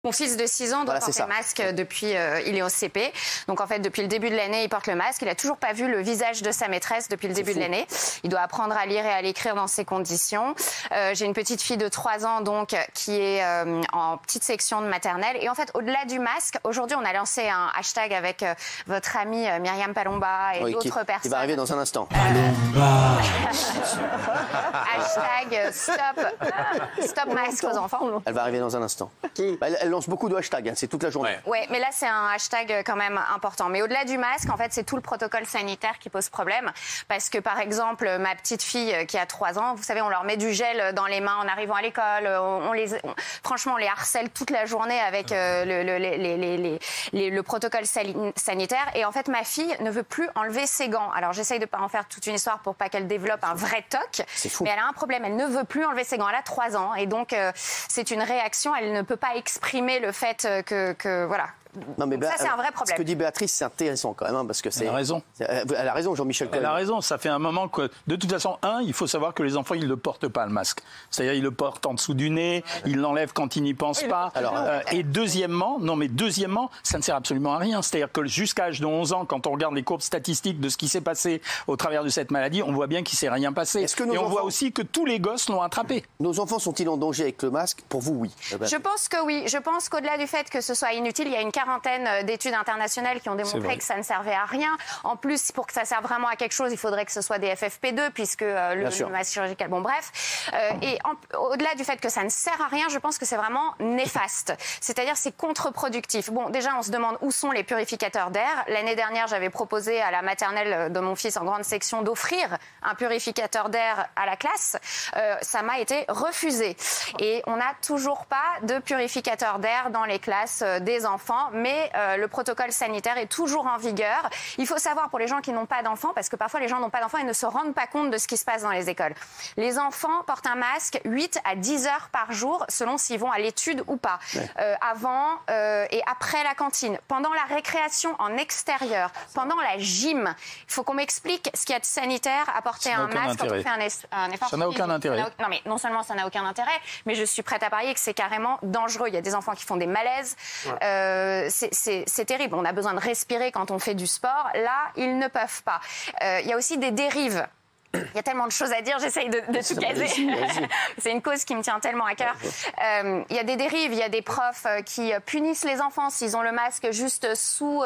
Mon fils de 6 ans doit porter le masque depuis, il est au CP. Donc en fait, depuis le début de l'année, il porte le masque. Il n'a toujours pas vu le visage de sa maîtresse depuis le début de l'année. Il doit apprendre à lire et à l'écrire dans ces conditions. J'ai une petite fille de 3 ans donc qui est en petite section de maternelle. Et en fait, au-delà du masque, aujourd'hui, on a lancé un hashtag avec votre amie Myriam Palomba et d'autres personnes. Il va arriver dans un instant. Hashtag stop masque aux enfants. Elle va arriver dans un instant. Elle lance beaucoup de hashtags, c'est toute la journée. Ouais, mais là c'est un hashtag quand même important. Mais au-delà du masque, en fait, c'est tout le protocole sanitaire qui pose problème. Parce que par exemple, ma petite fille qui a 3 ans, vous savez, on leur met du gel dans les mains en arrivant à l'école. Franchement, on les harcèle toute la journée avec le protocole sanitaire. Et en fait, ma fille ne veut plus enlever ses gants. Alors j'essaye de pas en faire toute une histoire pour pas qu'elle développe un vrai toc. Mais elle a un problème, elle ne veut plus enlever ses gants. Elle a 3 ans et donc c'est une réaction. Elle ne peut pas exprimer le fait que voilà. Non, mais ça, c'est un vrai problème. Ce que dit Béatrice, c'est intéressant quand même, parce que c'est. Elle a raison. Elle a raison, Jean-Michel Cohen. Elle a raison. Ça fait un moment que, de toute façon, il faut savoir que les enfants, ils ne le portent pas, le masque. C'est-à-dire, ils le portent en dessous du nez, ils l'enlèvent quand ils n'y pensent pas. Et deuxièmement, ça ne sert absolument à rien. C'est-à-dire que jusqu'à l'âge de 11 ans, quand on regarde les courbes statistiques de ce qui s'est passé au travers de cette maladie, on voit bien qu'il ne s'est rien passé. Et on voit aussi que tous les gosses l'ont attrapé. Nos enfants sont-ils en danger avec le masque? Pour vous, oui. Je pense que oui. Je pense qu'au-delà du fait que ce soit inutile, il y a une quarantaine d'études internationales qui ont démontré que ça ne servait à rien. En plus, pour que ça serve vraiment à quelque chose, il faudrait que ce soit des FFP2, puisque le masque chirurgical... Bon, bref. Et au-delà du fait que ça ne sert à rien, je pense que c'est vraiment néfaste. C'est-à-dire, c'est contre-productif. Bon, déjà, on se demande où sont les purificateurs d'air. L'année dernière, j'avais proposé à la maternelle de mon fils en grande section d'offrir un purificateur d'air à la classe. Ça m'a été refusé. Et on n'a toujours pas de purificateur d'air dans les classes des enfants, mais le protocole sanitaire est toujours en vigueur. Il faut savoir pour les gens qui n'ont pas d'enfants, parce que parfois les gens n'ont pas d'enfants et ne se rendent pas compte de ce qui se passe dans les écoles. Les enfants portent un masque 8 à 10 heures par jour, selon s'ils vont à l'étude ou pas. Avant et après la cantine, pendant la récréation en extérieur, pendant la gym. Il faut qu'on m'explique ce qu'il y a de sanitaire à porter un masque quand on fait un effort. Ça n'a aucun intérêt. Non, mais non seulement ça n'a aucun intérêt, mais je suis prête à parier que c'est carrément dangereux. Il y a des enfants qui font des malaises. C'est terrible. On a besoin de respirer quand on fait du sport. Là, ils ne peuvent pas. Il y a aussi des dérives. Il y a tellement de choses à dire, j'essaye de tout caser. C'est une cause qui me tient tellement à cœur. Il y a des dérives, il y a des profs qui punissent les enfants s'ils ont le masque juste sous